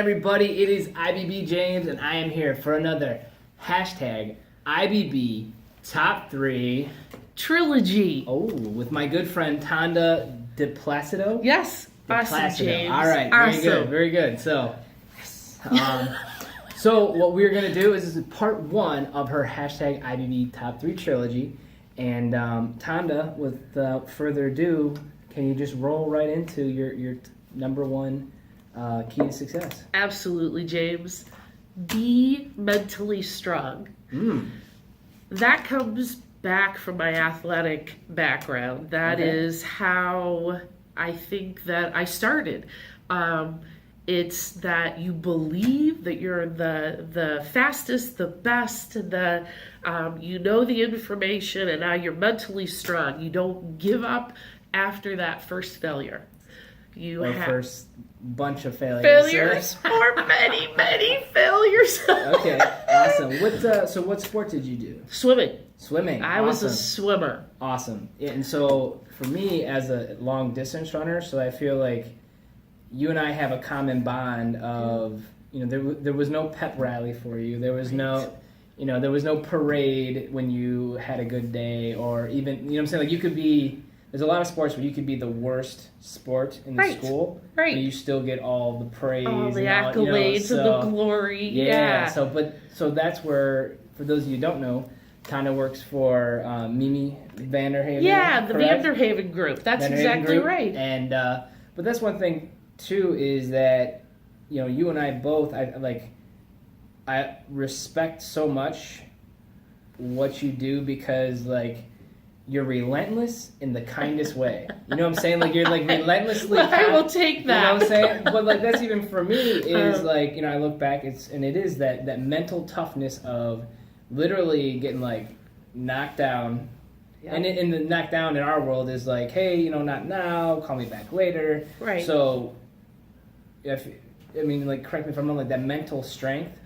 everybody? It is IBB James, and I am here for another hashtag IBB Top 3 Trilogy. Oh, with my good friend Tonda DiPlacido. Yes, awesome, DiPlacido. James. All right, awesome. very good. So, so what we're gonna do is this is part 1 of her hashtag IBB Top 3 Trilogy, and Tonda, without further ado, can you just roll right into your number 1 key to success? Absolutely, James. Be mentally strong. That comes back from my athletic background. That is how I think that I started. It's that you believe that you're the fastest, the best, you know the information, and now you're mentally strong. You don't give up after that first failure. First bunch of failures. Or many failures. Okay, awesome. So what sport did you do? Swimming. I was a Awesome. swimmer. Awesome. Yeah, and so for me, as a long distance runner, so I feel like you and I have a common bond of, there was no pep rally for you. There was no, there was no parade when you had a good day, or even, what I'm saying? Like, you could be, there's a lot of sports where you could be the worst sport in the school, but you still get all the praise, all the and accolades and the glory. Yeah. So that's where, for those of you who don't know, kind of works for Mimi Vanderhaven. Yeah, the correct? Vanderhaven group. That's Vanderhaven exactly group. right. And but that's one thing too, is that you and I both, I respect so much what you do, because you're relentless in the kindest way. You know what I'm saying? Like, you're relentlessly Well, I will take that. You know what I'm saying? But that's even for me is I look back, it is that mental toughness of literally getting knocked down. Yep. And in the knocked down in our world is hey, not now, call me back later. Right. So correct me if I'm wrong, that mental strength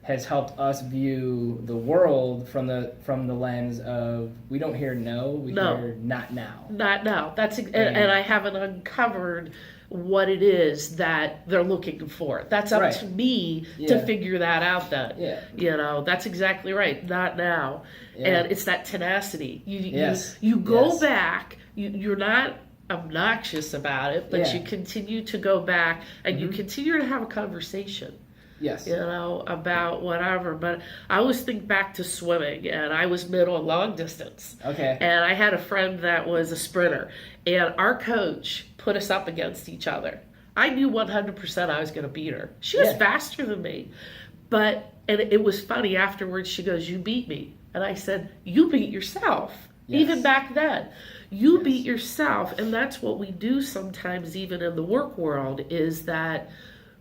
has helped us view the world from the lens of, we don't hear no, we hear not now. Not now. And I haven't uncovered what it is that they're looking for. That's up to me to figure that out then. Yeah. That's exactly right. Not now. Yeah. And it's that tenacity. You go back, you're not obnoxious about it, but you continue to go back and you continue to have a conversation. Yes. About whatever. But I always think back to swimming, and I was middle and long distance. Okay. And I had a friend that was a sprinter, and our coach put us up against each other. I knew 100% I was going to beat her. She was faster than me. And it was funny, afterwards she goes, "You beat me." And I said, "You beat yourself." Yes. Even back then. You beat yourself. And that's what we do sometimes, even in the work world, is that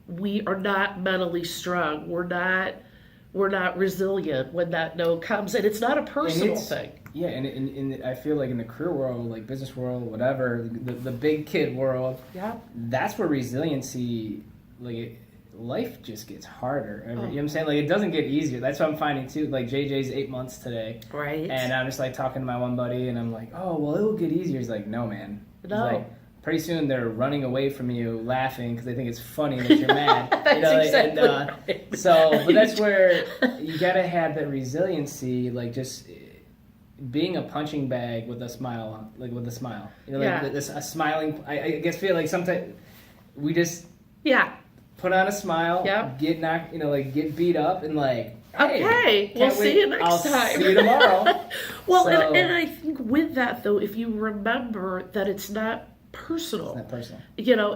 we are not mentally strong. We're not resilient when that no comes, and it's not a personal thing. Yeah, and I feel like in the career world, business world, whatever, the big kid world, that's where resiliency, life just gets harder. You know what I'm saying? It doesn't get easier. That's what I'm finding too. JJ's 8 months today, right? And I'm just talking to my one buddy, and I'm like, "Oh, well, it'll get easier." He's like, "No, man." No. Pretty soon they're running away from you, laughing because they think it's funny that you're mad. That's exactly right. But that's where you gotta have that resiliency, just being a punching bag with a smile, a smiling. I guess feel like sometimes we just put on a smile, get knocked, get beat up, and hey, okay, we'll see you next time. I'll see you tomorrow. Well, and I think with that though, if you remember that it's not personal. It's not personal.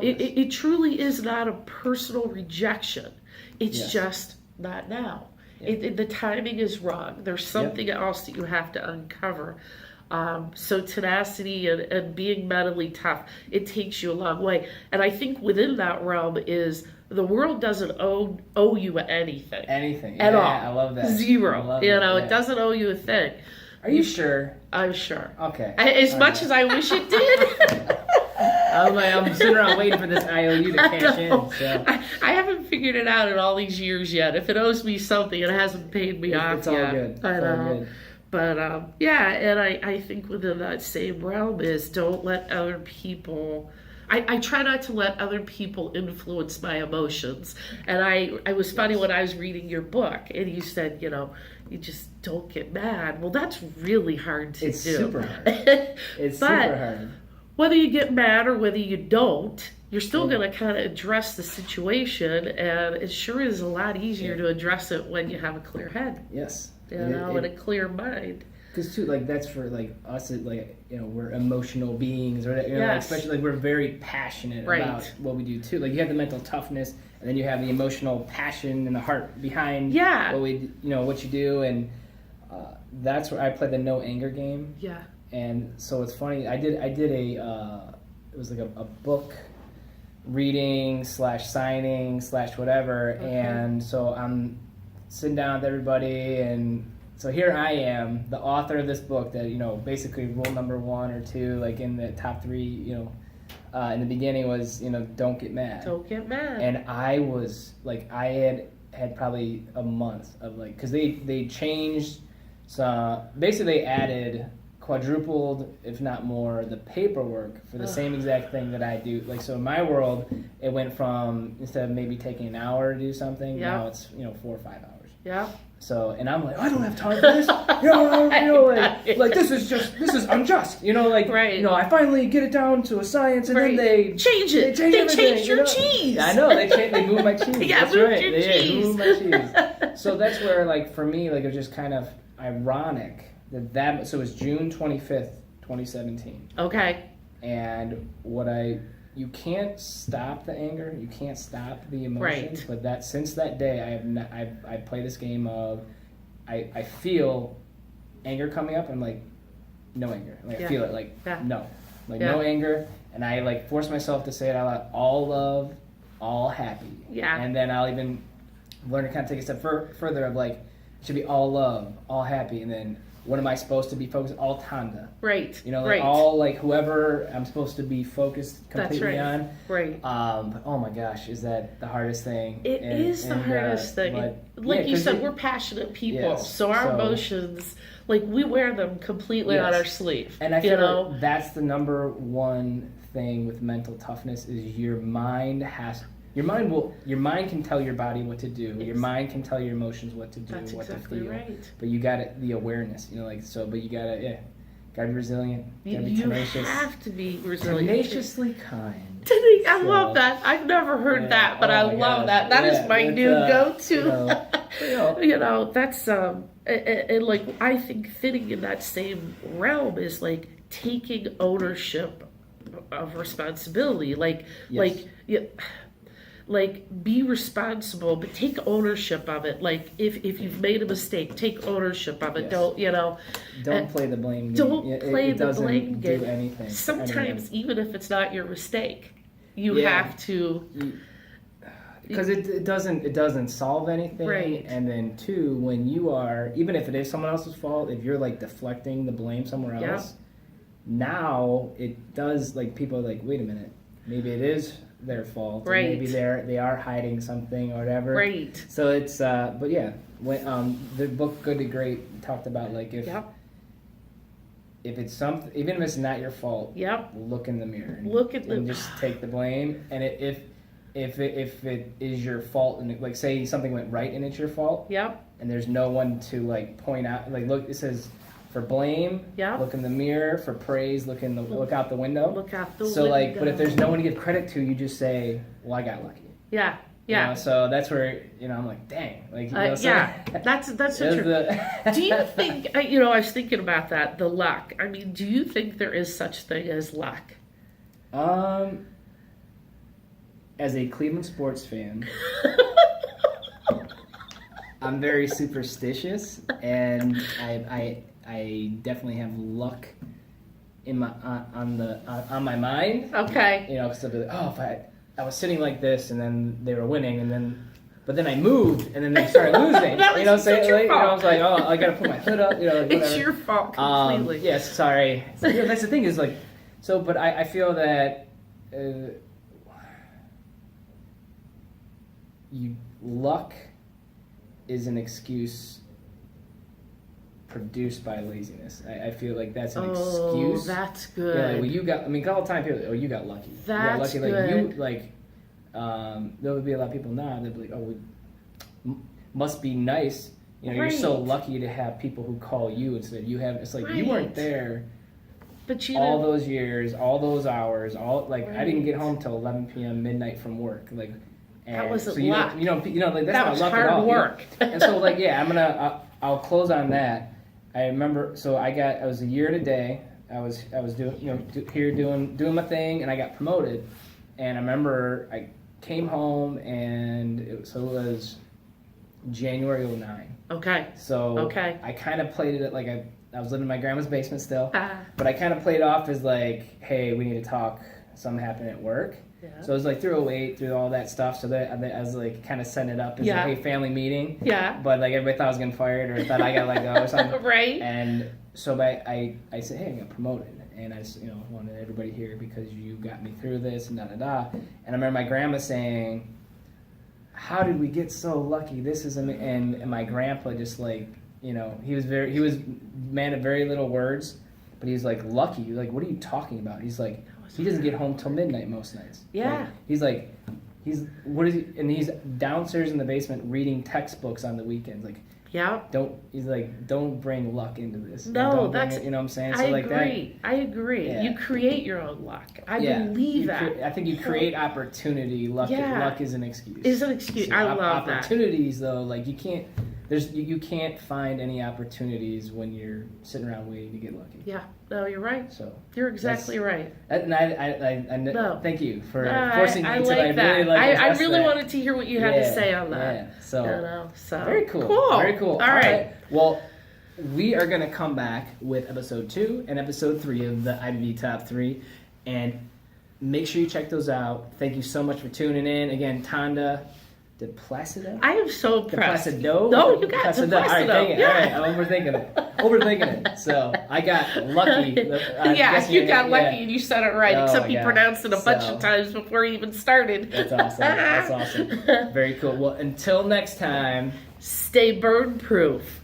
It truly is not a personal rejection. It's just not now. The timing is wrong. There's something else that you have to uncover. So tenacity and being mentally tough, it takes you a long way. And I think within that realm is the world doesn't owe you anything. Anything. At all. I love that. Zero. It doesn't owe you a thing. Are you sure? I'm sure. Okay. As much as I wish it did. I'm sitting around waiting for this IOU to cash in. So. I haven't figured it out in all these years yet. If it owes me something, it hasn't paid me off it's all yet. good. It's all good. But and I think within that same realm is, don't let other people I try not to let other people influence my emotions. And I was funny when I was reading your book and you said, you just don't get mad. Well, that's really hard to do. It's super hard. It's But super hard. whether you get mad or whether you don't, you're still going to kind of address the situation, and it sure is a lot easier to address it when you have a clear head, Yes. and a clear mind. Because too, like that's for like us, we're emotional beings, or like, Yes. especially like we're very passionate about what we do too. Like you have the mental toughness, and then you have the emotional passion and the heart behind what you do, and that's where I play the no anger game. Yeah. And so it's funny. I did it was like a book reading / signing / whatever, and so I'm sitting down with everybody, and so here I am, the author of this book that basically rule number 1 or 2, like in the top 3, in the beginning was don't get mad. Don't get mad. And I was like, I had probably a month of like, because they changed, so basically they added, quadrupled, if not more, the paperwork for the same exact thing that I do. Like, so in my world, it went from, instead of maybe taking an hour to do something, now it's 4 or 5 hours. Yeah. So, and I'm like, I don't have time for this. Like this is unjust. I finally get it down to a science, and then they change it. They changed your cheese. I know they moved my cheese. Yeah, that's moved right. your cheese. Moved my cheese. So that's where, like, for me, like, it was just kind of ironic that so it was June 25th, 2017. Okay. And you can't stop the anger, you can't stop the emotions, but since that day I play this game of I feel anger coming up, I'm like, no anger. Like I feel it, like no. Like no anger, and I like force myself to say it out loud, all love, all happy. Yeah. And then I'll even learn to kind of take a step further of like, it should be all love, all happy, and then what am I supposed to be focused? All Tonda. Right. All like whoever I'm supposed to be focused completely on. Right. But oh my gosh, is that the hardest thing? It is the hardest thing. Like you said, we're passionate people, so our emotions, like we wear them completely on our sleeve. And I feel like that's the number one thing with mental toughness is your mind can tell your body what to do. Your mind can tell your emotions what to do, That's what exactly to feel. Right. But you got the awareness, but you gotta be resilient. You gotta be tenacious. You have to be resilient. Tenaciously kind. I love that. I've never heard that, but I love that. That is my new go-to. That's and like I think fitting in that same realm is like taking ownership of responsibility. Like be responsible, but take ownership of it. Like if you've made a mistake, take ownership of it. Don't don't play the blame game. Don't play the blame game. Do anything. Sometimes even if it's not your mistake, you have to, because it doesn't solve anything. Right. And then two, when you are, even if it is someone else's fault, if you're like deflecting the blame somewhere else, now it does, like, people are like, wait a minute, maybe it is their fault. Right. Maybe they are hiding something or whatever. Right. So it's but yeah, when the book Good to Great talked about, like, if it's something, even if it's not your fault, look in the mirror and just take the blame. And if it is your fault, and like say something went right and it's your fault, and there's no one to like point out, like, look, it says for blame, look in the mirror. For praise, look out the window. Look out the window. So like, but if there's no one to give credit to, you just say, well, I got lucky. Yeah. So that's where I'm like, dang, like, that's so true. Do you think I was thinking about that, the luck? I mean, do you think there is such thing as luck? As a Cleveland sports fan, I'm very superstitious, and I definitely have luck in my on my mind. Okay. Because I'll be like, oh, if I was sitting like this, and then they were winning, but then I moved, and then they started losing. I was like, I was like, oh, I gotta put my hood up. Like, it's your fault completely. Yes, sorry. So, that's the thing is like, so, but I feel that luck is an excuse produced by laziness. I feel like that's an Oh, excuse. that's good. Yeah, like, well, you got. I mean, all the time people. Are like, oh, you got lucky. You got That's lucky. good. Like you like. There would be a lot of people now. They'd be like, oh, must be nice. You know, you're so Right. lucky to have people who call you instead of you have. It's like you Right. weren't there But you all know, those years, all those hours, all like I didn't Right. get home till 11 p.m. midnight from work. Like, and That wasn't so you luck. like that's that not was luck hard at all. work. And so like I'll close on that. I remember so I was a year today. I was doing doing my thing, and I got promoted. And I remember I came home, and it was January 09. Okay. So Okay. I kind of played it like I was living in my grandma's basement still, Ah. but I kind of played off as like, hey, we need to talk. Something happened at work. Yeah. So it was like through 08, through all that stuff. So that I was like kind of setting it up as Yeah. a hey, family meeting. Yeah. But like everybody thought I was getting fired or thought I got let go or something. Right. And so I said, hey, I got promoted. And I just, wanted everybody here because you got me through this and da-da-da. And I remember my grandma saying, how did we get so lucky? This is and my grandpa just like, he was man of very little words, but he was like lucky. Like, what are you talking about? He's like, he doesn't get home till midnight most nights. Yeah. Like, he's downstairs in the basement reading textbooks on the weekends. Like, Yeah. don't bring luck into this. No, Don't bring that's. it, you know what I'm saying? I So like agree. I agree. Yeah. You create your own luck. I believe that. I think you create opportunity. Luck is an excuse. Is an excuse. I love that. Opportunities though, like you can't. You can't find any opportunities when you're sitting around waiting to get lucky. Yeah. No, you're right. So You're exactly right. and I No. thank you for No, forcing me I to. like I that. really like. I address really that. wanted to hear what you had to say on that. Yeah. So. I know. So Very cool. Cool. Very cool. All right. Well, we are going to come back with episode 2 and episode 3 of the IBB Top 3. And make sure you check those out. Thank you so much for tuning in. Again, Tonda DiPlacido? I am so impressed. DiPlacido? No, you got DiPlacido. DiPlacido. All right, dang it. Yeah. All right, I'm overthinking it. So I got lucky. Yeah, you got lucky and you said it right, Oh, except you yeah. pronounced it a bunch of times before you even started. That's awesome. That's awesome. Very cool. Well, until next time. Stay burn proof.